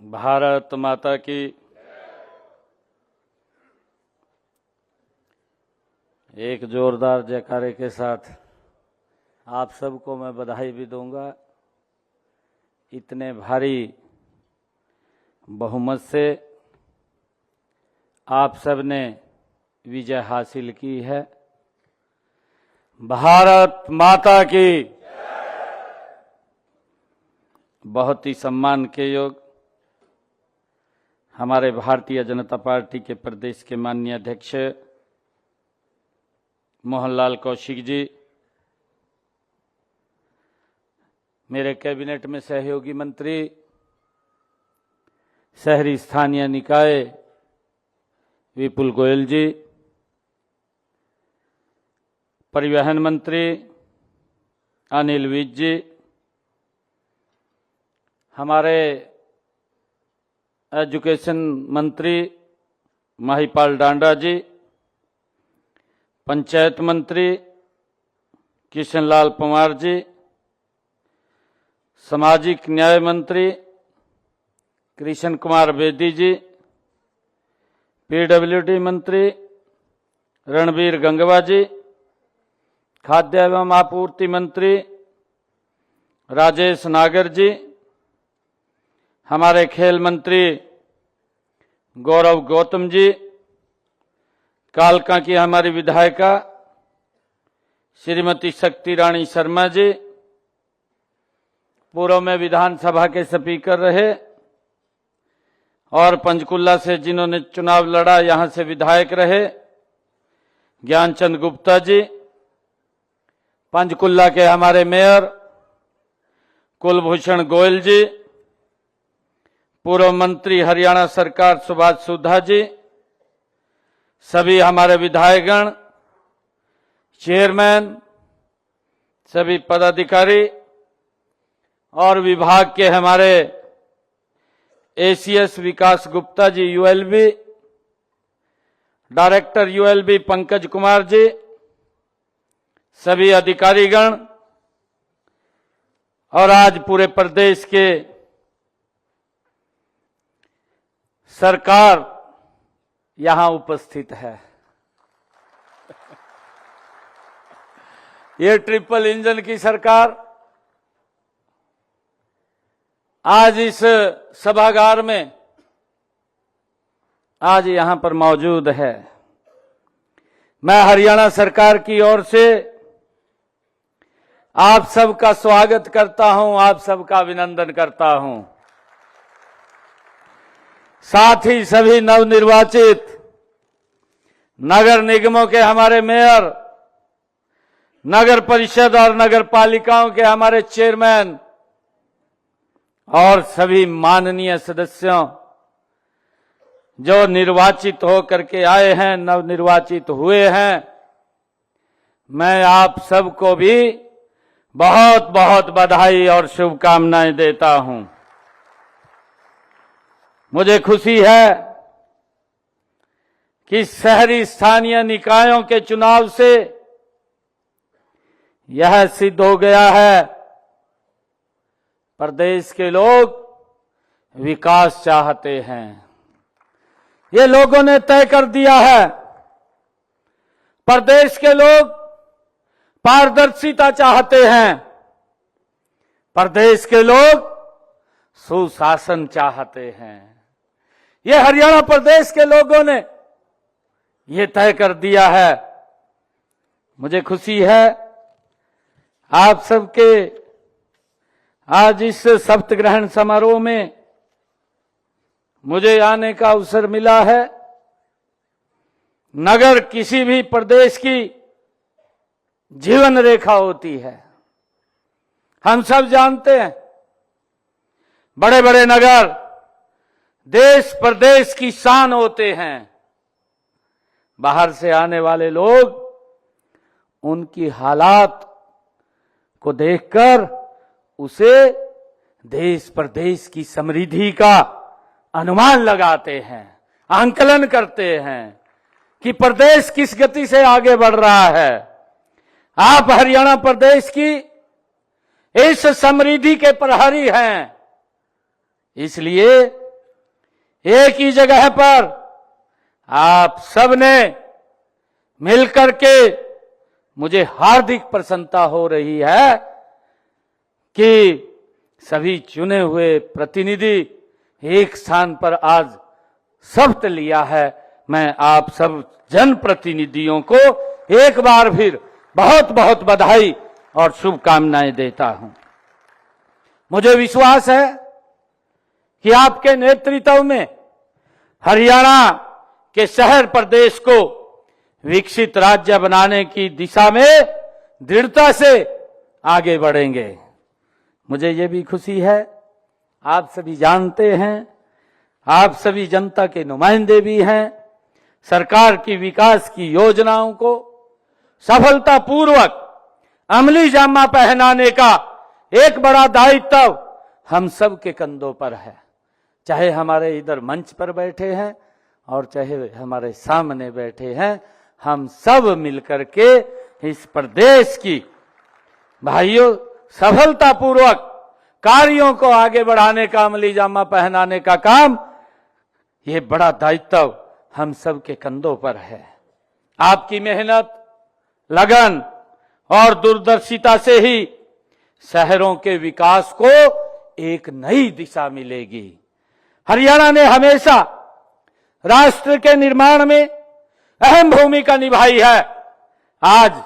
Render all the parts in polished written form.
भारत माता की। एक जोरदार जयकारे के साथ आप सबको मैं बधाई भी दूंगा। इतने भारी बहुमत से आप सब ने विजय हासिल की है। भारत माता की। बहुत ही सम्मान के योग हमारे भारतीय जनता पार्टी के प्रदेश के माननीय अध्यक्ष मोहनलाल कौशिक जी, मेरे कैबिनेट में सहयोगी मंत्री, शहरी स्थानीय निकाय विपुल गोयल जी, परिवहन मंत्री अनिल विज जी, हमारे एजुकेशन मंत्री महिपाल डांडा जी, पंचायत मंत्री किशनलाल पंवार जी, सामाजिक न्याय मंत्री कृष्ण कुमार बेदी जी, पीडब्ल्यूडी मंत्री रणबीर गंगवा जी, खाद्य एवं आपूर्ति मंत्री राजेश नागर जी, हमारे खेल मंत्री गौरव गौतम जी, कालका की हमारी विधायिका श्रीमती शक्ति रानी शर्मा जी, पूर्व में विधानसभा के स्पीकर रहे और पंचकुला से जिन्होंने चुनाव लड़ा यहां से विधायक रहे ज्ञानचंद गुप्ता जी, पंचकुला के हमारे मेयर कुलभूषण गोयल जी, पूर्व मंत्री हरियाणा सरकार सुभाष सुधा जी, सभी हमारे विधायकगण, चेयरमैन, सभी पदाधिकारी और विभाग के हमारे ACS Vikas Gupta ji ULB, director ULB Pankaj Kumar ji, सभी अधिकारीगण और आज पूरे प्रदेश के सरकार यहां उपस्थित है। ये ट्रिपल इंजन की सरकार आज इस सभागार में आज यहां पर मौजूद है। मैं हरियाणा सरकार की ओर से आप सबका स्वागत करता हूं, आप सबका अभिनंदन करता हूं। साथ ही सभी नवनिर्वाचित नगर निगमों के हमारे मेयर, नगर परिषद और नगर पालिकाओं के हमारे चेयरमैन और सभी माननीय सदस्यों जो निर्वाचित होकर के आए हैं, नवनिर्वाचित हुए हैं, मैं आप सबको भी बहुत बहुत बधाई और शुभकामनाएं देता हूं। मुझे खुशी है कि शहरी स्थानीय निकायों के चुनाव से यह सिद्ध हो गया है, प्रदेश के लोग विकास चाहते हैं। ये लोगों ने तय कर दिया है, प्रदेश के लोग पारदर्शिता चाहते हैं, प्रदेश के लोग सुशासन चाहते हैं। ये हरियाणा प्रदेश के लोगों ने ये तय कर दिया है। मुझे खुशी है आप सबके आज इस शपथ ग्रहण समारोह में मुझे आने का अवसर मिला है। नगर किसी भी प्रदेश की जीवन रेखा होती है, हम सब जानते हैं। बड़े बड़े नगर देश प्रदेश की शान होते हैं। बाहर से आने वाले लोग उनकी हालात को देखकर उसे देश प्रदेश की समृद्धि का अनुमान लगाते हैं, आंकलन करते हैं कि प्रदेश किस गति से आगे बढ़ रहा है। आप हरियाणा प्रदेश की इस समृद्धि के प्रहरी हैं, इसलिए एक ही जगह पर आप सबने मिलकर के मुझे हार्दिक प्रसन्नता हो रही है कि सभी चुने हुए प्रतिनिधि एक स्थान पर आज शपथ लिया है। मैं आप सब जनप्रतिनिधियों को एक बार फिर बहुत बहुत बधाई और शुभकामनाएं देता हूं। मुझे विश्वास है कि आपके नेतृत्व में हरियाणा के शहर प्रदेश को विकसित राज्य बनाने की दिशा में दृढ़ता से आगे बढ़ेंगे। मुझे ये भी खुशी है, आप सभी जानते हैं, आप सभी जनता के नुमाइंदे भी हैं, सरकार की विकास की योजनाओं को सफलतापूर्वक अमली जामा पहनाने का एक बड़ा दायित्व हम सब के कंधों पर है। चाहे हमारे इधर मंच पर बैठे हैं और चाहे हमारे सामने बैठे हैं, हम सब मिलकर के इस प्रदेश की भाइयों सफलतापूर्वक कार्यों को आगे बढ़ाने का, अमली जामा पहनाने का काम, ये बड़ा दायित्व हम सब के कंधों पर है। आपकी मेहनत, लगन और दूरदर्शिता से ही शहरों के विकास को एक नई दिशा मिलेगी। हरियाणा ने हमेशा राष्ट्र के निर्माण में अहम भूमिका निभाई है। आज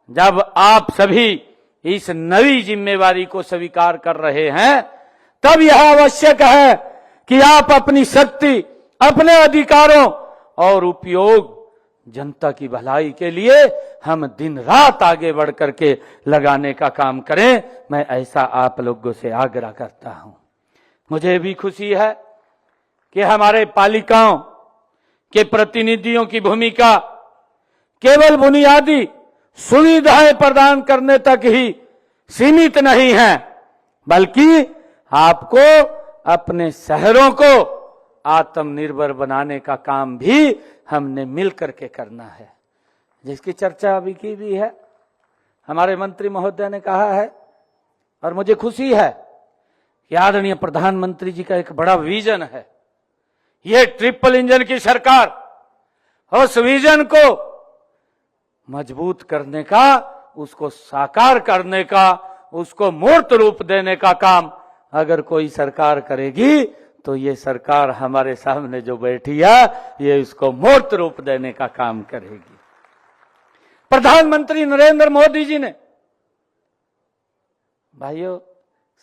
जब आप सभी इस नई जिम्मेवारी को स्वीकार कर रहे हैं, तब यह आवश्यक है कि आप अपनी शक्ति, अपने अधिकारों और उपयोग जनता की भलाई के लिए हम दिन रात आगे बढ़ करके लगाने का काम करें। मैं ऐसा आप लोगों से आग्रह करता हूं। मुझे भी खुशी है कि हमारे पालिकाओं के प्रतिनिधियों की भूमिका केवल बुनियादी सुविधाएं प्रदान करने तक ही सीमित नहीं है, बल्कि आपको अपने शहरों को आत्मनिर्भर बनाने का काम भी हमने मिलकर के करना है, जिसकी चर्चा अभी की भी है। हमारे मंत्री महोदय ने कहा है और मुझे खुशी है कि आदरणीय प्रधानमंत्री जी का एक बड़ा विजन है। ये ट्रिपल इंजन की सरकार, उस विजन को मजबूत करने का, उसको साकार करने का, उसको मूर्त रूप देने का काम अगर कोई सरकार करेगी तो ये सरकार हमारे सामने जो बैठी है, ये इसको मूर्त रूप देने का काम करेगी। प्रधानमंत्री नरेंद्र मोदी जी ने, भाइयों,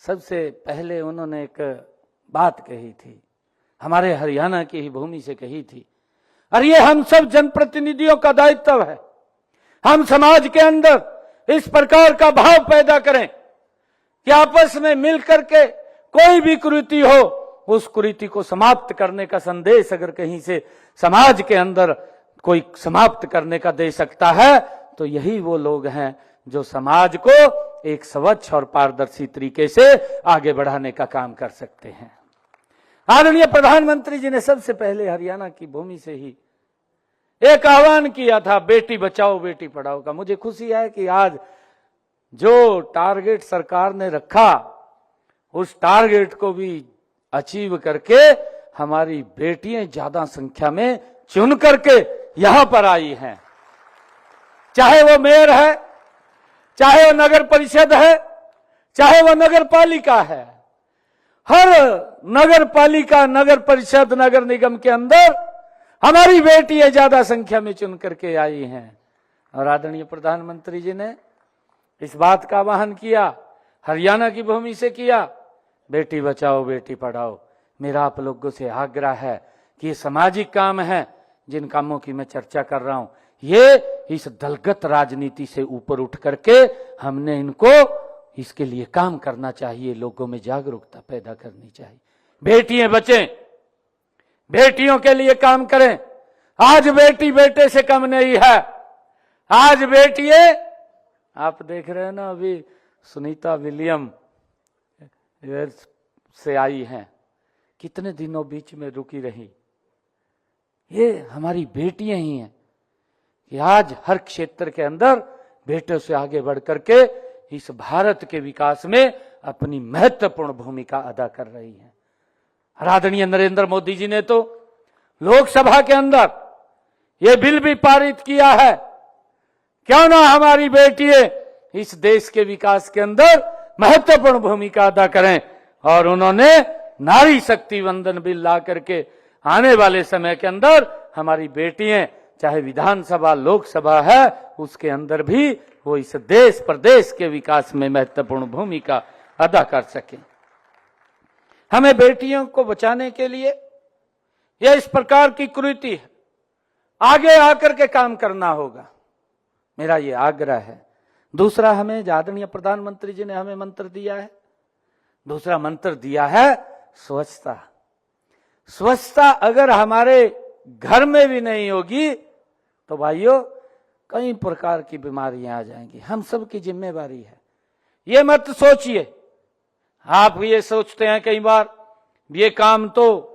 सबसे पहले उन्होंने एक बात कही थी, हमारे हरियाणा की ही भूमि से कही थी, और ये हम सब जनप्रतिनिधियों का दायित्व है। हम समाज के अंदर इस प्रकार का भाव पैदा करें कि आपस में मिलकर के कोई भी कुरीति हो, उस कुरीति को समाप्त करने का संदेश अगर कहीं से समाज के अंदर कोई समाप्त करने का दे सकता है, तो यही वो लोग हैं जो समाज को एक स्वच्छ और पारदर्शी तरीके से आगे बढ़ाने का काम कर सकते हैं। आदरणीय प्रधानमंत्री जी ने सबसे पहले हरियाणा की भूमि से ही एक आह्वान किया था, बेटी बचाओ बेटी पढ़ाओ का। मुझे खुशी है कि आज जो टारगेट सरकार ने रखा, उस टारगेट को भी अचीव करके हमारी बेटियां ज्यादा संख्या में चुन करके यहां पर आई हैं। चाहे वो मेयर है, चाहे वो नगर परिषद है, चाहे वो नगर पालिका है, हर नगर पालिका, नगर परिषद, नगर निगम के अंदर हमारी बेटियां ज्यादा संख्या में चुन करके आई हैं। और आदरणीय प्रधानमंत्री जी ने इस बात का आह्वान किया, हरियाणा की भूमि से किया, बेटी बचाओ बेटी पढ़ाओ। मेरा आप लोगों से आग्रह है कि ये सामाजिक काम है, जिन कामों की मैं चर्चा कर रहा हूं, ये इस दलगत राजनीति से ऊपर उठ करके हमने इनको इसके लिए काम करना चाहिए, लोगों में जागरूकता पैदा करनी चाहिए। बेटियां बचें, बेटियों के लिए काम करें। आज बेटी बेटे से कम नहीं है। आज बेटियां, आप देख रहे हैं ना, अभी सुनीता विलियम से आई हैं, कितने दिनों बीच में रुकी रही। ये हमारी बेटियां ही हैं कि आज हर क्षेत्र के अंदर बेटों से आगे बढ़ करके इस भारत के विकास में अपनी महत्वपूर्ण भूमिका अदा कर रही हैं। आदरणीय नरेंद्र मोदी जी ने तो लोकसभा के अंदर ये बिल भी पारित किया है, क्यों ना हमारी बेटियां इस देश के विकास के अंदर महत्वपूर्ण भूमिका अदा करें। और उन्होंने नारी शक्ति वंदन बिल ला करके आने वाले समय के अंदर हमारी बेटियां चाहे विधानसभा लोकसभा है उसके अंदर भी वो इस देश प्रदेश के विकास में महत्वपूर्ण भूमिका अदा कर सकें। हमें बेटियों को बचाने के लिए यह इस प्रकार की कुरीति है, आगे आकर के काम करना होगा, मेरा ये आग्रह है। दूसरा, हमें आदरणीय प्रधानमंत्री जी ने हमें मंत्र दिया है, दूसरा मंत्र दिया है स्वच्छता। स्वच्छता अगर हमारे घर में भी नहीं होगी तो भाइयों कई प्रकार की बीमारियां आ जाएंगी। हम सब की जिम्मेवारी है। ये मत सोचिए, आप ये सोचते हैं कई बार ये काम तो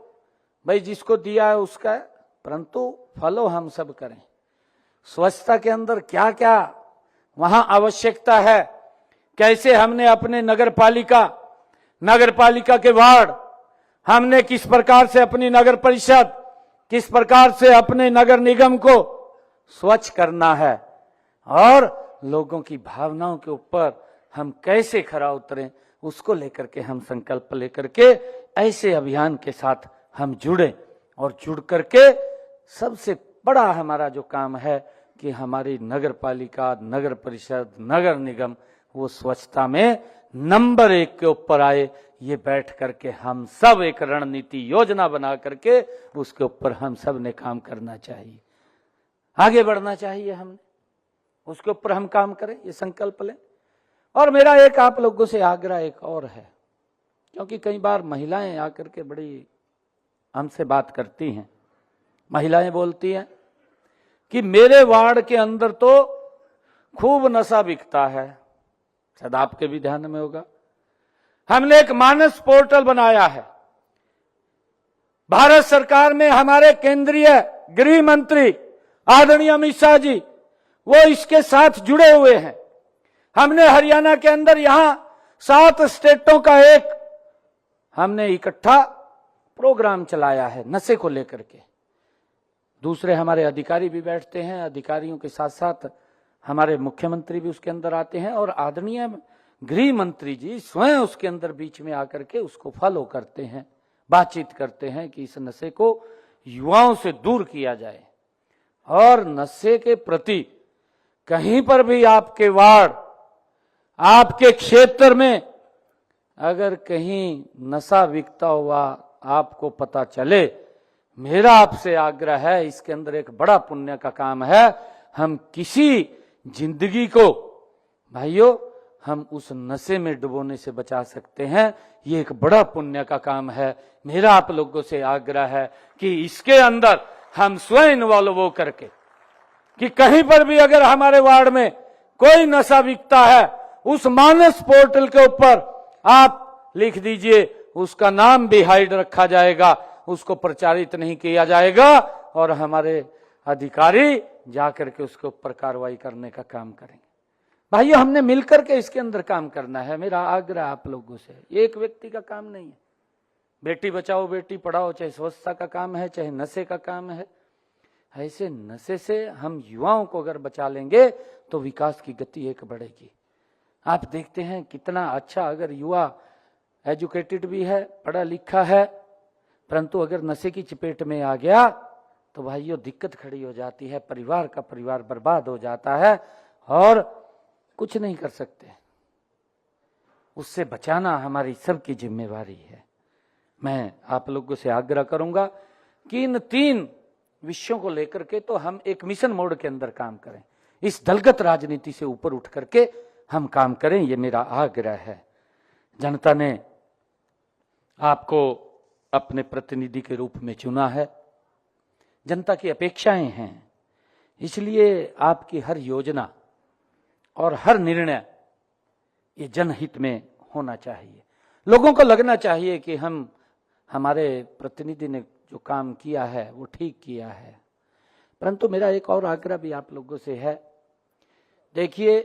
भाई जिसको दिया है उसका है, परंतु फॉलो हम सब करें। स्वच्छता के अंदर क्या क्या वहां आवश्यकता है, कैसे हमने अपने नगर पालिका के वार्ड, हमने किस प्रकार से अपनी नगर परिषद, किस प्रकार से अपने नगर निगम को स्वच्छ करना है और लोगों की भावनाओं के ऊपर हम कैसे खरा उतरें, उसको लेकर के हम संकल्प लेकर के ऐसे अभियान के साथ हम जुड़े और जुड़ करके सबसे बड़ा हमारा जो काम है कि हमारी नगर पालिका, नगर परिषद, नगर निगम वो स्वच्छता में नंबर 1 के ऊपर आए। ये बैठ करके हम सब एक रणनीति योजना बना करके उसके ऊपर हम सब ने काम करना चाहिए, आगे बढ़ना चाहिए। हमने उसके ऊपर हम काम करें, ये संकल्प लें। और मेरा एक आप लोगों से आग्रह एक और है, क्योंकि कई बार महिलाएं आकर के बड़ी हमसे बात करती हैं। महिलाएं बोलती हैं कि मेरे वार्ड के अंदर तो खूब नशा बिकता है। शायद आपके भी ध्यान में होगा, हमने एक मानस पोर्टल बनाया है। भारत सरकार में हमारे केंद्रीय गृह मंत्री आदरणीय अमित शाह जी वो इसके साथ जुड़े हुए हैं। हमने हरियाणा के अंदर यहां 7 स्टेटों का एक हमने इकट्ठा प्रोग्राम चलाया है नशे को लेकर के। दूसरे हमारे अधिकारी भी बैठते हैं, अधिकारियों के साथ साथ हमारे मुख्यमंत्री भी उसके अंदर आते हैं और आदरणीय गृह मंत्री जी स्वयं उसके अंदर बीच में आकर के उसको फॉलो करते हैं, बातचीत करते हैं कि इस नशे को युवाओं से दूर किया जाए। और नशे के प्रति कहीं पर भी आपके वार्ड, आपके क्षेत्र में अगर कहीं नशा बिकता हुआ आपको पता चले, मेरा आपसे आग्रह है, इसके अंदर एक बड़ा पुण्य का काम है। हम किसी जिंदगी को भाइयों हम उस नशे में डुबोने से बचा सकते हैं, ये एक बड़ा पुण्य का काम है। मेरा आप लोगों से आग्रह है कि इसके अंदर हम स्वयं इन्वॉल्व हो करके कि कहीं पर भी अगर हमारे वार्ड में कोई नशा बिकता है, उस मानस पोर्टल के ऊपर आप लिख दीजिए, उसका नाम भी हाइड रखा जाएगा, उसको प्रचारित नहीं किया जाएगा और हमारे अधिकारी जाकर के उसके ऊपर कार्रवाई करने का काम करेंगे। भाइयों हमने मिलकर के इसके अंदर काम करना है। मेरा आग्रह आप लोगों से, एक व्यक्ति का काम नहीं है। बेटी बचाओ बेटी पढ़ाओ, चाहे स्वच्छता का काम है, चाहे नशे का काम है। ऐसे नशे से हम युवाओं को अगर बचा लेंगे तो विकास की गति एक बढ़ेगी। आप देखते हैं कितना अच्छा, अगर युवा एजुकेटेड भी है, पढ़ा लिखा है, परंतु अगर नशे की चपेट में आ गया तो भाइयों दिक्कत खड़ी हो जाती है, परिवार का परिवार बर्बाद हो जाता है और कुछ नहीं कर सकते। उससे बचाना हमारी सबकी जिम्मेवारी है। मैं आप लोगों से आग्रह करूंगा कि इन 3 विषयों को लेकर के तो हम एक मिशन मोड के अंदर काम करें, इस दलगत राजनीति से ऊपर उठ करके हम काम करें, ये मेरा आग्रह है। जनता ने आपको अपने प्रतिनिधि के रूप में चुना है, जनता की अपेक्षाएं हैं, इसलिए आपकी हर योजना और हर निर्णय ये जनहित में होना चाहिए। लोगों को लगना चाहिए कि हमारे प्रतिनिधि ने जो काम किया है वो ठीक किया है। परंतु मेरा एक और आग्रह भी आप लोगों से है, देखिए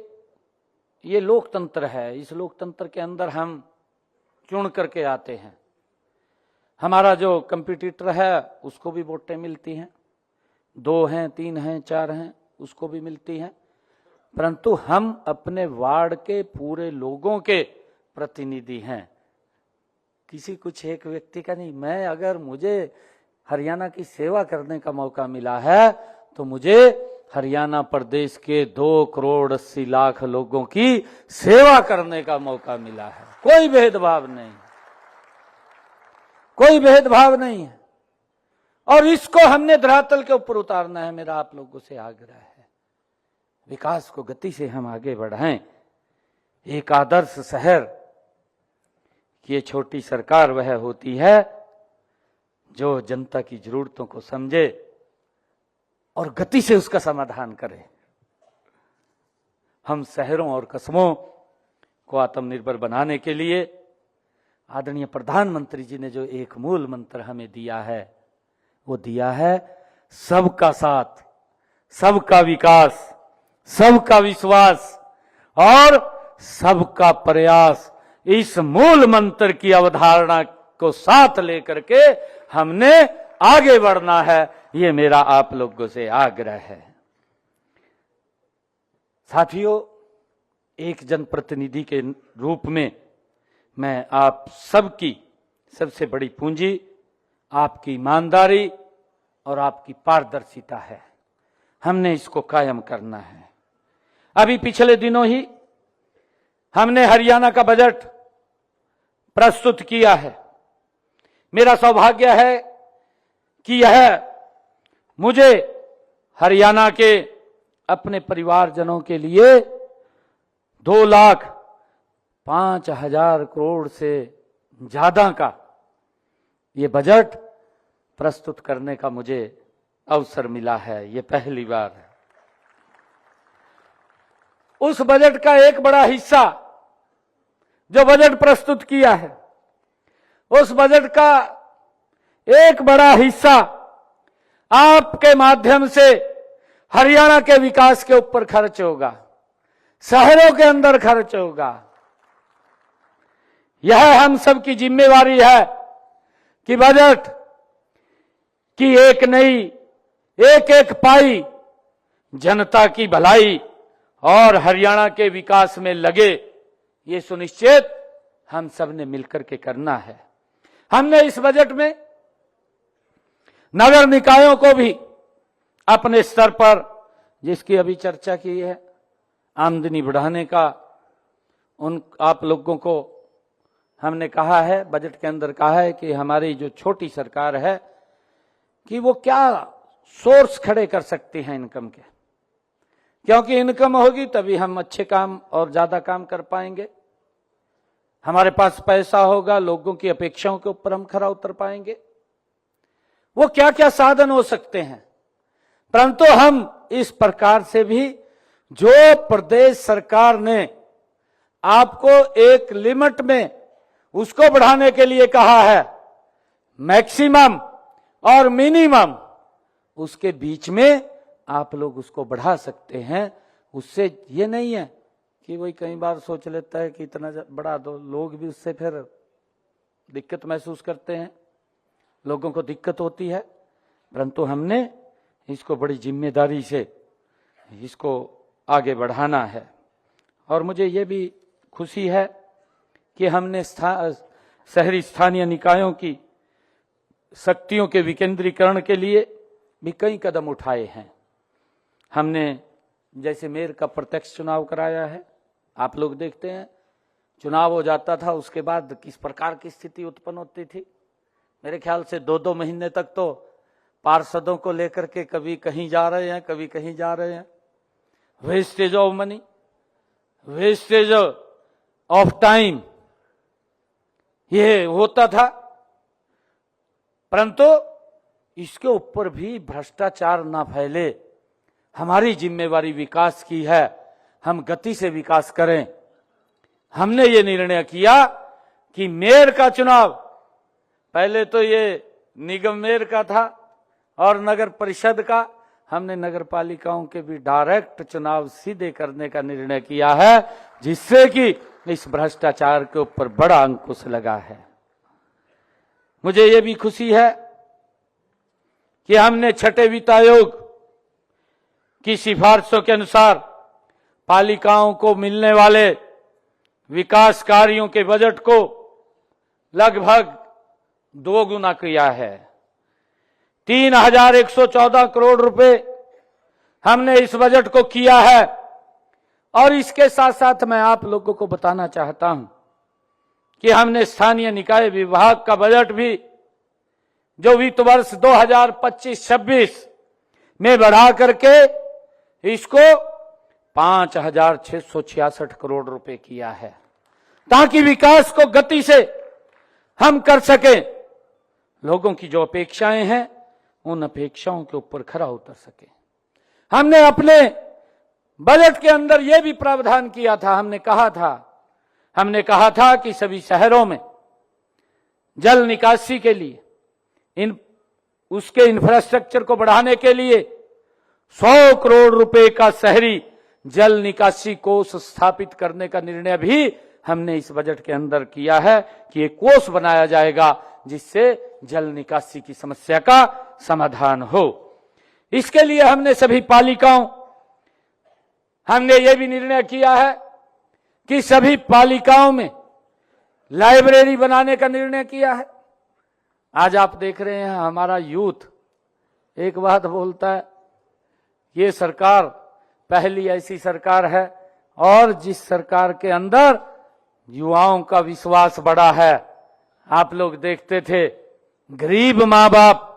ये लोकतंत्र है, इस लोकतंत्र के अंदर हम चुन करके आते हैं। हमारा जो कंपटीटर है उसको भी वोटें मिलती हैं, 2 हैं, 3 हैं, 4 हैं, उसको भी मिलती हैं, परंतु हम अपने वार्ड के पूरे लोगों के प्रतिनिधि हैं, किसी कुछ एक व्यक्ति का नहीं। मैं अगर मुझे हरियाणा की सेवा करने का मौका मिला है तो मुझे हरियाणा प्रदेश के 2,80,00,000 लोगों की सेवा करने का मौका मिला है। कोई भेदभाव नहीं, कोई भेदभाव नहीं है, और इसको हमने धरातल के ऊपर उतारना है। मेरा आप लोगों से आग्रह है, विकास को गति से हम आगे बढ़ाएं। एक आदर्श शहर की ये छोटी सरकार वह होती है जो जनता की जरूरतों को समझे और गति से उसका समाधान करे। हम शहरों और कस्बों को आत्मनिर्भर बनाने के लिए आदरणीय प्रधानमंत्री जी ने जो एक मूल मंत्र हमें दिया है, वो दिया है सबका साथ, सबका विकास, सबका विश्वास और सबका प्रयास। इस मूल मंत्र की अवधारणा को साथ लेकर के हमने आगे बढ़ना है, ये मेरा आप लोगों से आग्रह है। साथियों, एक जनप्रतिनिधि के रूप में मैं आप सबकी सबसे बड़ी पूंजी आपकी ईमानदारी और आपकी पारदर्शिता है। हमने इसको कायम करना है। अभी पिछले दिनों ही हमने हरियाणा का बजट प्रस्तुत किया है। मेरा सौभाग्य है कि यह मुझे हरियाणा के अपने परिवारजनों के लिए 2,05,000 करोड़ से ज्यादा का ये बजट प्रस्तुत करने का मुझे अवसर मिला है। ये पहली बार है। उस बजट का एक बड़ा हिस्सा जो बजट प्रस्तुत किया है, उस बजट का एक बड़ा हिस्सा आपके माध्यम से हरियाणा के विकास के ऊपर खर्च होगा, शहरों के अंदर खर्च होगा। यह हम सब की जिम्मेवारी है कि बजट की एक नई एक पाई जनता की भलाई और हरियाणा के विकास में लगे, ये सुनिश्चित हम सब ने मिलकर के करना है। हमने इस बजट में नगर निकायों को भी अपने स्तर पर, जिसकी अभी चर्चा की है, आमदनी बढ़ाने का उन आप लोगों को हमने कहा है, बजट के अंदर कहा है कि हमारी जो छोटी सरकार है कि वो क्या सोर्स खड़े कर सकती हैं इनकम के, क्योंकि इनकम होगी तभी हम अच्छे काम और ज्यादा काम कर पाएंगे। हमारे पास पैसा होगा, लोगों की अपेक्षाओं के ऊपर हम खरा उतर पाएंगे। वो क्या क्या साधन हो सकते हैं, परंतु हम इस प्रकार से भी जो प्रदेश सरकार ने आपको एक लिमिट में उसको बढ़ाने के लिए कहा है, मैक्सिमम और मिनिमम, उसके बीच में आप लोग उसको बढ़ा सकते हैं। उससे ये नहीं है कि वही कई बार सोच लेता है कि इतना बढ़ा दो, लोग भी उससे फिर दिक्कत महसूस करते हैं, लोगों को दिक्कत होती है, परंतु हमने इसको बड़ी जिम्मेदारी से इसको आगे बढ़ाना है। और मुझे ये भी खुशी है कि हमने शहरी स्थानीय निकायों की शक्तियों के विकेंद्रीकरण के लिए भी कई कदम उठाए हैं। हमने जैसे मेयर का प्रत्यक्ष चुनाव कराया है, आप लोग देखते हैं चुनाव हो जाता था, उसके बाद किस प्रकार की स्थिति उत्पन्न होती थी। मेरे ख्याल से 2-2 महीने तक तो पार्षदों को लेकर के कभी कहीं जा रहे हैं, कभी कहीं जा रहे हैं। Wastage of money, wastage of time, ये होता था। परंतु इसके ऊपर भी भ्रष्टाचार ना फैले, हमारी जिम्मेवारी विकास की है, हम गति से विकास करें। हमने ये निर्णय किया कि मेयर का चुनाव, पहले तो ये निगम मेयर का था और नगर परिषद का, हमने नगर पालिकाओं के भी डायरेक्ट चुनाव सीधे करने का निर्णय किया है, जिससे कि इस भ्रष्टाचार के ऊपर बड़ा अंकुश लगा है। मुझे ये भी खुशी है कि हमने छठे वित्त आयोग की सिफारिशों के अनुसार पालिकाओं को मिलने वाले विकास कार्यों के बजट को लगभग 2 गुना किया है। 3,114 करोड़ रुपए हमने इस बजट को किया है। और इसके साथ साथ मैं आप लोगों को बताना चाहता हूं कि हमने स्थानीय निकाय विभाग का बजट भी जो वित्त वर्ष 2025-26 में बढ़ा करके इसको 5,666 करोड़ रुपए किया है, ताकि विकास को गति से हम कर सकें, लोगों की जो अपेक्षाएं हैं उन अपेक्षाओं के ऊपर खरा उतर सके। हमने अपने बजट के अंदर यह भी प्रावधान किया था, हमने कहा था कि सभी शहरों में जल निकासी के लिए उसके इंफ्रास्ट्रक्चर को बढ़ाने के लिए 100 करोड़ रुपए का शहरी जल निकासी कोष स्थापित करने का निर्णय भी हमने इस बजट के अंदर किया है कि एक कोष बनाया जाएगा जिससे जल निकासी की समस्या का समाधान हो। इसके लिए हमने सभी पालिकाओं हमने ये भी निर्णय किया है कि सभी पालिकाओं में लाइब्रेरी बनाने का निर्णय किया है। आज आप देख रहे हैं हमारा यूथ एक बात बोलता है, ये सरकार पहली ऐसी सरकार है और जिस सरकार के अंदर युवाओं का विश्वास बढ़ा है। आप लोग देखते थे गरीब माँ बाप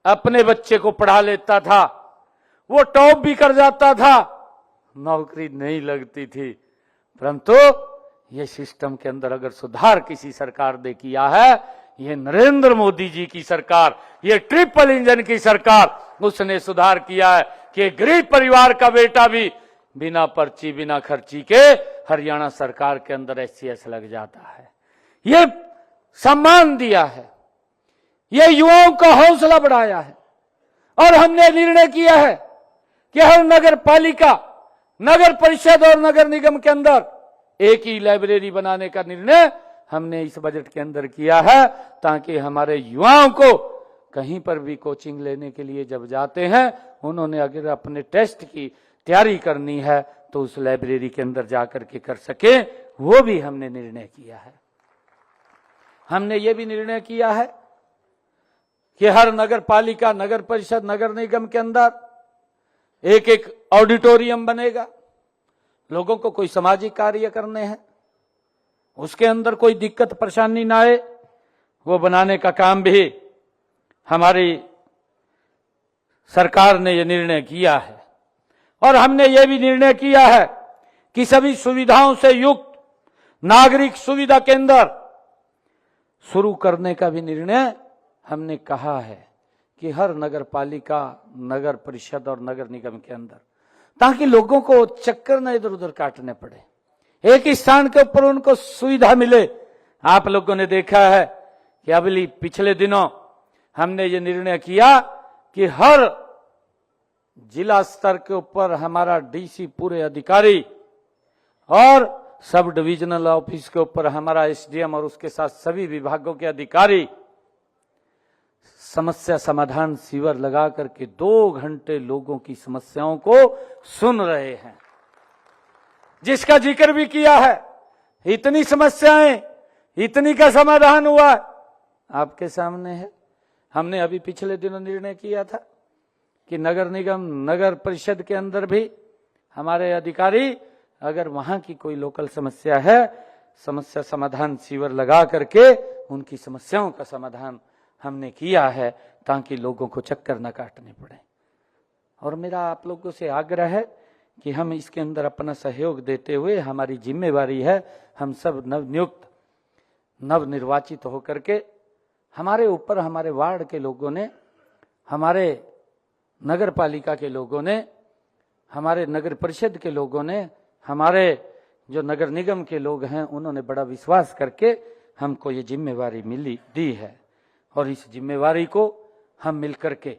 अपने बच्चे को पढ़ा लेता था, वो टॉप भी कर जाता था, नौकरी नहीं लगती थी। परंतु ये सिस्टम के अंदर अगर सुधार किसी सरकार ने किया है, ये नरेंद्र मोदी जी की सरकार, ये ट्रिपल इंजन की सरकार, उसने सुधार किया है कि गरीब परिवार का बेटा भी बिना पर्ची बिना खर्ची के हरियाणा सरकार के अंदर एचसीएस लग जाता है। ये सम्मान दिया है, ये युवाओं का हौसला बढ़ाया है। और हमने निर्णय किया है कि हर नगर पालिका, नगर परिषद और नगर निगम के अंदर एक ही लाइब्रेरी बनाने का निर्णय हमने इस बजट के अंदर किया है, ताकि हमारे युवाओं को कहीं पर भी कोचिंग लेने के लिए जब जाते हैं, उन्होंने अगर अपने टेस्ट की तैयारी करनी है तो उस लाइब्रेरी के अंदर जाकर के कर सके, वो भी हमने निर्णय किया है। हमने ये भी निर्णय किया है कि हर नगर पालिका, नगर परिषद, नगर निगम के अंदर एक एक ऑडिटोरियम बनेगा। लोगों को कोई सामाजिक कार्य करने हैं, उसके अंदर कोई दिक्कत परेशानी ना आए, वो बनाने का काम भी हमारी सरकार ने ये निर्णय किया है। और हमने ये भी निर्णय किया है कि सभी सुविधाओं से युक्त नागरिक सुविधा केंद्र शुरू करने का भी निर्णय हमने कहा है कि हर नगर पालिका, नगर परिषद और नगर निगम के अंदर, ताकि लोगों को चक्कर न इधर उधर काटने पड़े, एक ही स्थान के ऊपर उनको सुविधा मिले। आप लोगों ने देखा है कि अभी पिछले दिनों हमने ये निर्णय किया कि हर जिला स्तर के ऊपर हमारा डीसी पूरे अधिकारी और सब डिविजनल ऑफिस के ऊपर हमारा एसडीएम और उसके साथ सभी विभागों के अधिकारी समस्या समाधान शिविर लगा करके 2 घंटे लोगों की समस्याओं को सुन रहे हैं, जिसका जिक्र भी किया है। इतनी समस्याएं, इतनी का समाधान हुआ आपके सामने है। हमने अभी पिछले दिनों निर्णय किया था कि नगर निगम, नगर परिषद के अंदर भी हमारे अधिकारी अगर वहां की कोई लोकल समस्या है, समस्या समाधान शिविर लगा करके उनकी समस्याओं का समाधान हमने किया है, ताकि लोगों को चक्कर न काटने पड़े। और मेरा आप लोगों से आग्रह है कि हम इसके अंदर अपना सहयोग देते हुए, हमारी जिम्मेवारी है, हम सब नवनियुक्त, नवनिर्वाचित होकर के हमारे ऊपर हमारे वार्ड के लोगों ने, हमारे नगर पालिका के लोगों ने, हमारे नगर परिषद के लोगों ने, हमारे जो नगर निगम के लोग हैं, उन्होंने बड़ा विश्वास करके हमको ये जिम्मेवारी दी है। और इस जिम्मेवारी को हम मिलकर के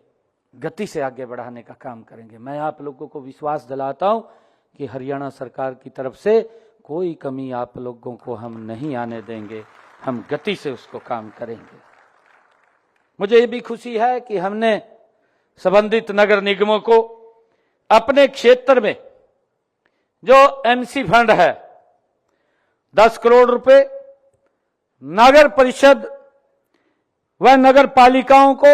गति से आगे बढ़ाने का काम करेंगे। मैं आप लोगों को विश्वास दिलाता हूं कि हरियाणा सरकार की तरफ से कोई कमी आप लोगों को हम नहीं आने देंगे, हम गति से उसको काम करेंगे। मुझे ये भी खुशी है कि हमने संबंधित नगर निगमों को अपने क्षेत्र में जो एमसी फंड है 10 करोड़ रुपए, नगर परिषद व नगर पालिकाओं को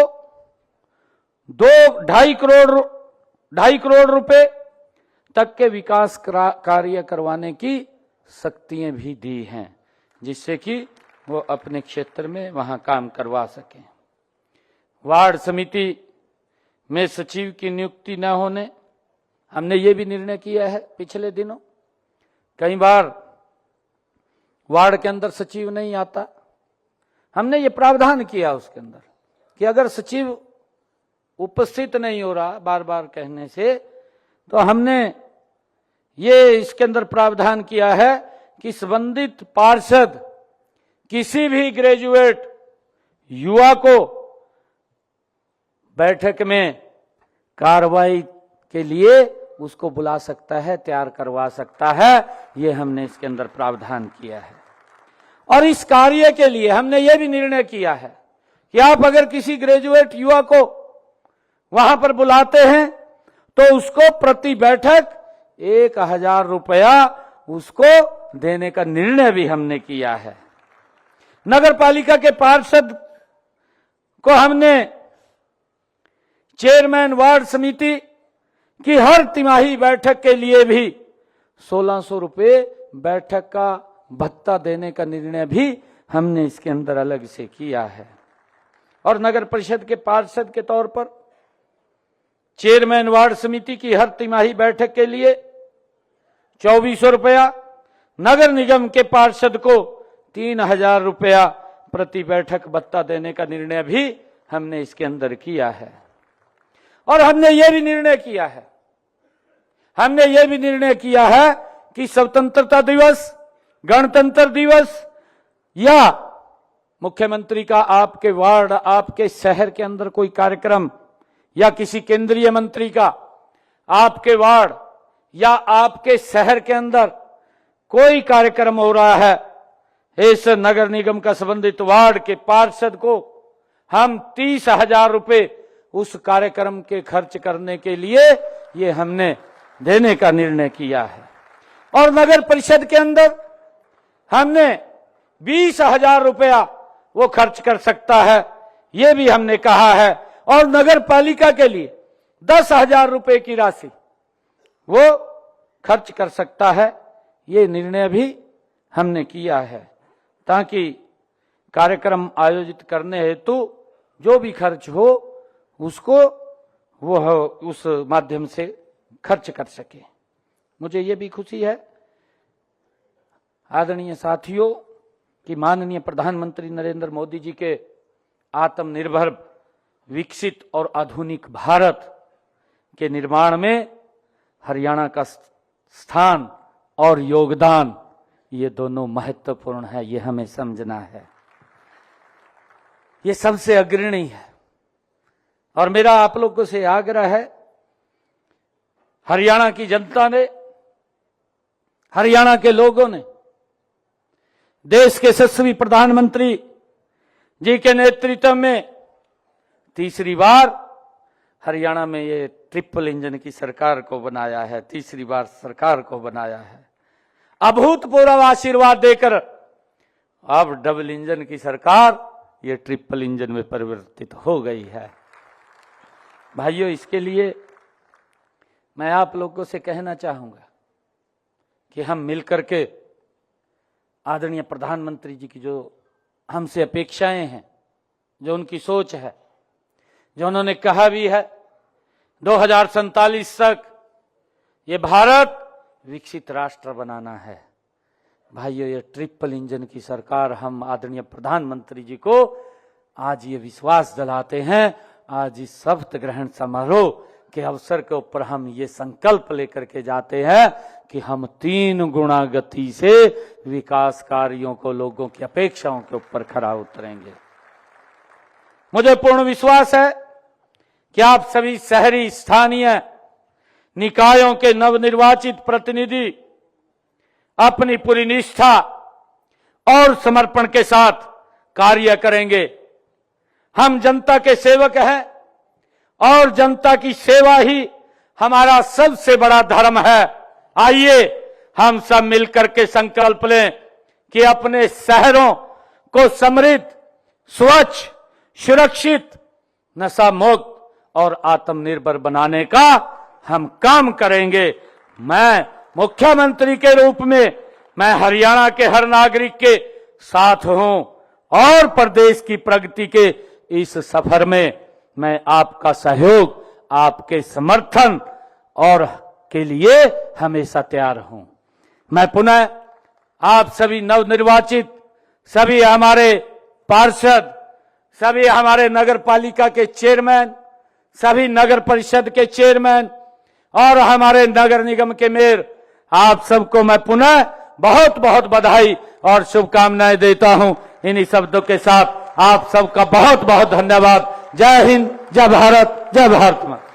2.5 करोड़ रुपए तक के विकास कार्य करवाने की शक्तियां भी दी हैं, जिससे कि वो अपने क्षेत्र में वहां काम करवा सकें। वार्ड समिति में सचिव की नियुक्ति न होने, हमने ये भी निर्णय किया है। पिछले दिनों कई बार वार्ड के अंदर सचिव नहीं आता, हमने ये प्रावधान किया उसके अंदर कि अगर सचिव उपस्थित नहीं हो रहा बार बार कहने से, तो हमने ये इसके अंदर प्रावधान किया है कि संबंधित पार्षद किसी भी ग्रेजुएट युवा को बैठक में कार्रवाई के लिए उसको बुला सकता है, तैयार करवा सकता है। ये हमने इसके अंदर प्रावधान किया है। और इस कार्य के लिए हमने ये भी निर्णय किया है कि आप अगर किसी ग्रेजुएट युवा को वहां पर बुलाते हैं तो उसको प्रति बैठक 1000 रुपया उसको देने का निर्णय भी हमने किया है। नगर पालिका के पार्षद को हमने चेयरमैन वार्ड समिति की हर तिमाही बैठक के लिए भी 1600 रुपये बैठक का भत्ता देने का निर्णय भी हमने इसके अंदर अलग से किया है। और नगर परिषद के पार्षद के तौर पर चेयरमैन वार्ड समिति की हर तिमाही बैठक के लिए 2400 रुपया, नगर निगम के पार्षद को 3000 रुपया प्रति बैठक भत्ता देने का निर्णय भी हमने इसके अंदर किया है। और हमने ये भी निर्णय किया है कि स्वतंत्रता दिवस, गणतंत्र दिवस या मुख्यमंत्री का आपके वार्ड, आपके शहर के अंदर कोई कार्यक्रम या किसी केंद्रीय मंत्री का आपके वार्ड या आपके शहर के अंदर कोई कार्यक्रम हो रहा है, इस नगर निगम का संबंधित वार्ड के पार्षद को हम 30,000 रुपए उस कार्यक्रम के खर्च करने के लिए ये हमने देने का निर्णय किया है। और नगर परिषद के अंदर हमने 20,000 रुपया वो खर्च कर सकता है, ये भी हमने कहा है। और नगर पालिका के लिए 10,000 रुपए की राशि वो खर्च कर सकता है, ये निर्णय भी हमने किया है, ताकि कार्यक्रम आयोजित करने हेतु जो भी खर्च हो उसको वो उस माध्यम से खर्च कर सके। मुझे ये भी खुशी है आदरणीय साथियों कि माननीय प्रधानमंत्री नरेंद्र मोदी जी के आत्मनिर्भर, विकसित और आधुनिक भारत के निर्माण में हरियाणा का स्थान और योगदान, ये दोनों महत्वपूर्ण है। ये हमें समझना है, ये सबसे अग्रणी है। और मेरा आप लोगों से आग्रह है, हरियाणा की जनता ने, हरियाणा के लोगों ने देश के यशस्वी प्रधानमंत्री जी के नेतृत्व में तीसरी बार हरियाणा में ये ट्रिपल इंजन की सरकार को बनाया है, तीसरी बार सरकार को बनाया है। अभूतपूर्व आशीर्वाद देकर अब डबल इंजन की सरकार ये ट्रिपल इंजन में परिवर्तित हो गई है। भाइयों, इसके लिए मैं आप लोगों से कहना चाहूंगा कि हम मिलकर के आदरणीय प्रधानमंत्री जी की जो हमसे अपेक्षाएं हैं, जो उनकी सोच है, जो उन्होंने कहा भी है 2047 तक ये भारत विकसित राष्ट्र बनाना है। भाइयों, ये ट्रिपल इंजन की सरकार हम आदरणीय प्रधानमंत्री जी को आज ये विश्वास दिलाते हैं। आज इस शपथ ग्रहण समारोह के अवसर के ऊपर हम ये संकल्प लेकर के जाते हैं कि हम 3 गुना गति से विकास कार्यों को लोगों की अपेक्षाओं के ऊपर खरा उतरेंगे। मुझे पूर्ण विश्वास है कि आप सभी शहरी स्थानीय निकायों के नवनिर्वाचित प्रतिनिधि अपनी पूरी निष्ठा और समर्पण के साथ कार्य करेंगे। हम जनता के सेवक हैं और जनता की सेवा ही हमारा सबसे बड़ा धर्म है। आइए हम सब मिलकर के संकल्प लें कि अपने शहरों को समृद्ध, स्वच्छ, सुरक्षित, नशा मुक्त और आत्मनिर्भर बनाने का हम काम करेंगे। मैं मुख्यमंत्री के रूप में मैं हरियाणा के हर नागरिक के साथ हूं और प्रदेश की प्रगति के इस सफर में मैं आपका सहयोग, आपके समर्थन और के लिए हमेशा तैयार हूं। मैं पुनः आप सभी नवनिर्वाचित, सभी हमारे पार्षद, सभी हमारे नगर पालिका के चेयरमैन, सभी नगर परिषद के चेयरमैन और हमारे नगर निगम के मेयर, आप सबको मैं पुनः बहुत बहुत बधाई और शुभकामनाएं देता हूं। इन्हीं शब्दों के साथ आप सबका बहुत बहुत धन्यवाद। जय हिंद, जय भारत, जय भारत माता।